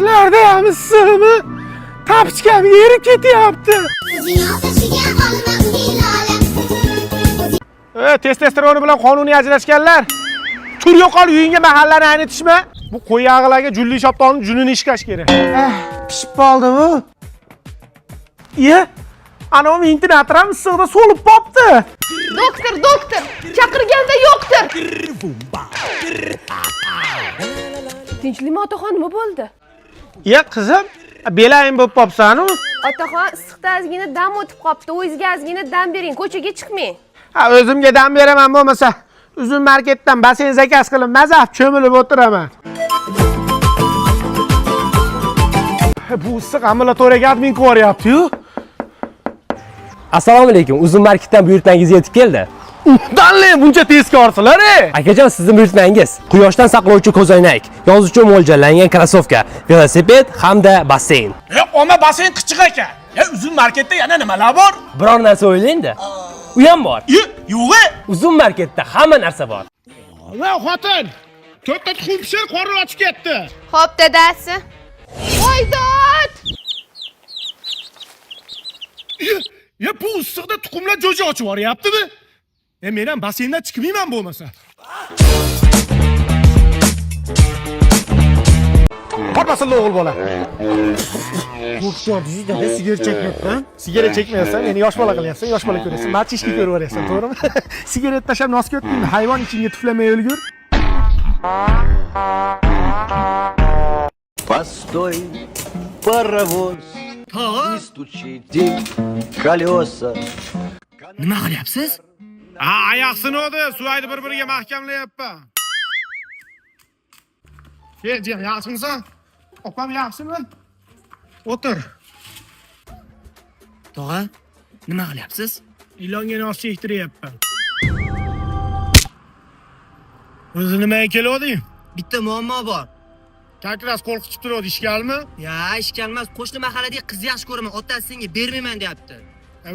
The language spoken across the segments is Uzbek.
Sizlarda ham issiqmi? Tapichkam erib ketyapti. Testosteroni bilan qonuniy ajrashganlar. Tur yo'qol uyingga mahallani aynitishma. Bu qo'y yog'ilarga julli shoptonni junini ishkash kerak. Pishib qoldi bu. Ana o ventilator issiqda so'lib qopti. Doktor, chaqirganda yo'qdir. Tinchlikmi otaxon, nima bo'ldi? Qizim, belayim bo'lib qopsan-ku. Otaxon, issiqda ozgina dam o'tib qopti. O'zingizga ozgina dam bering, ko'chaga chiqmang. O'zimga dam beraman bo'lmasa, uzun marketdan basen zakaz qilib mazaf cho'milib o'tiraman. Bu issiq ambulatoriyaga admin ko'ryapti-yu. Assalomu alaykum. Uzun marketdan buyurtmangiz yetib keldi. Danle buncha tezkorsilar. Akajon, sizning buyurtmangiz quyoshdan saqlovchi ko'zoynak, yozuvchi mo'ljallangan krossovka, velosiped hamda basseyn. Oma basseyn qichiq ekan. Uzun marketda yana nimalar bor? Biror narsa o'ylang-da. U ham bor. Yo'q. Uzun marketda hamma narsa bor. Va xotin, to'rtta tuxum pishir, qorni ochib ketdi. Xo'p, dadasi. Voydod! Bu issiqda tuxumlar jo'ja ochib yuboryaptimi? Men ham basseyndan chiqmayman bo'lmasa. Qo'rqmasin o'g'il bola. Qo'rqyapsiz-da, sigaret chekmayapman. Sigaret chekmayapsan, meni yosh bola qilyapsan, yosh bola ko'rasan. Machishki ko'raversan, to'g'rimi? Sigaret tashab nosga o'tdingmi? Hayvon ichingga tuflamay o'lgur. Постой, паровоz, не стучите колеса. Nima qilyapsiz? Oyoq sinodi, suvayni bir-biriga mahkamlayapman. Kelji, yaxshimisan? Opam yaxshimi? O'tir. Tog'a, nima qilyapsiz? Ilonga nos chektiryapman. O'zi nimaga keloding? Bitta muammo bor. Kakras qo'rqitib turadi, ishkalmi? Ya, ishkalmas. Qo'shni mahalladagi qiz yaxshi ko'raman, otasi senga bermayman deyapti.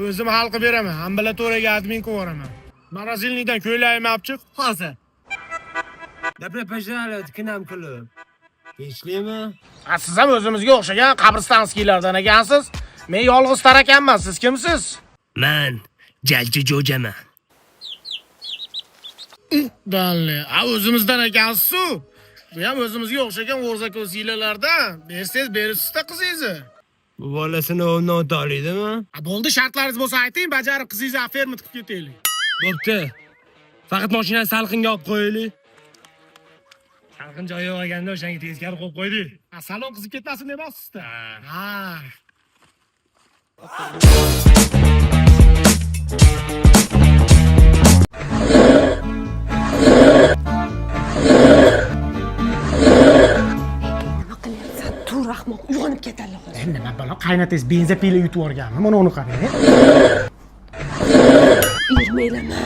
O'zim hal qilib beraman, ambulatoriyaga admin qo'yaman. Morosilnikdan ko'ylagimni olib chiq. Hozir. Добро пожаловать к нам, klub. Tinchlikmi? Siz ham o'zimizga o'xshagan qabristonskiylardan ekansiz. Men yolg'iz tarakanman, siz kimsiz? Men Jalchi jo'jaman. Danle, o'zimizdan ekansiz-ku. Bu ham o'zimizga o'xshagan o'rzako'ziylardan. Bersangiz beribsiz-da qizingizni. Bu bolasini o'rnidan o'tolidimi? Bo'ldi, shartlaringiz bo'lsa ayting, bajarib qizingizni aferma qilib ketaylik. Bo'pti. Faqat mashinani salqinga olib qo'yaylik. Salqin joyi olganda o'shanga teskari qo'yib qo'ydik. Salon qizib ketmasin demoqsizda. Tur rahmoq, uyg'onib ketadi. Nima balo, qaynatangiz benzapila yutib yuborganmi? Mana uni qarang. Yurmaylama.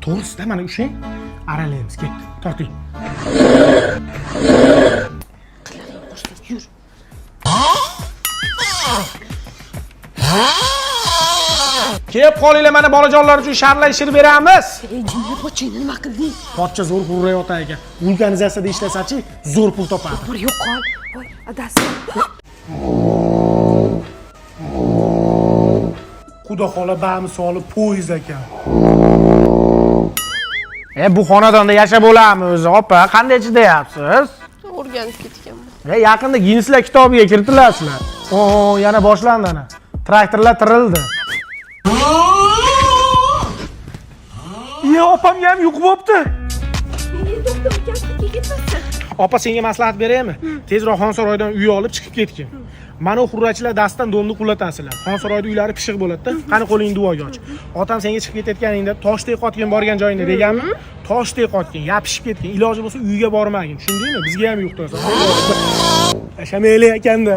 To'g'risida mana o'sha aralaymiz, ketdi. Torting. Qilaring qo'shni, yur. Kelib qolinglar, mana bolajonlar uchun sharlay shir beramiz. Jinni pochini nima qilding? Pochcha zo'r qurayotgan ekan. Vulkanizatsiyada ishlasachi, zo'r pul topadi. Bir yo'qol. Voy, adasi. Xudo xola bamisoli poyez ekan. Bu xonadonda yashab bo'lammi o'zi, opa? Qanday chidayapsiz? O'rganib ketganman. Yaqinda Ginneslar kitobiga kiritilasizlar. Yana boshlandi ana. Traktorlar tirildi. Opamga ham yuqib bo'pti. Doktor kasalga ketmasin. Opa, senga maslahat beraymi? Tezroq Xonsaroydan uy olib chiqib ketgin. Mana xurrachilar dastidan donni qulatasizlar. Xonsaroyda uylari pishiq bo'ladi-da. Qani qo'lingni duoga och. Otam senga chiqib ketayotganingda toshdek qotgan borgan joyingda deganmi? Toshdek qotgan, yapishib ketgan. Iloji bo'lsa uyga bormagin. Tushundingmi? Bizga ham yuqdi. Yashamaylar ekanda.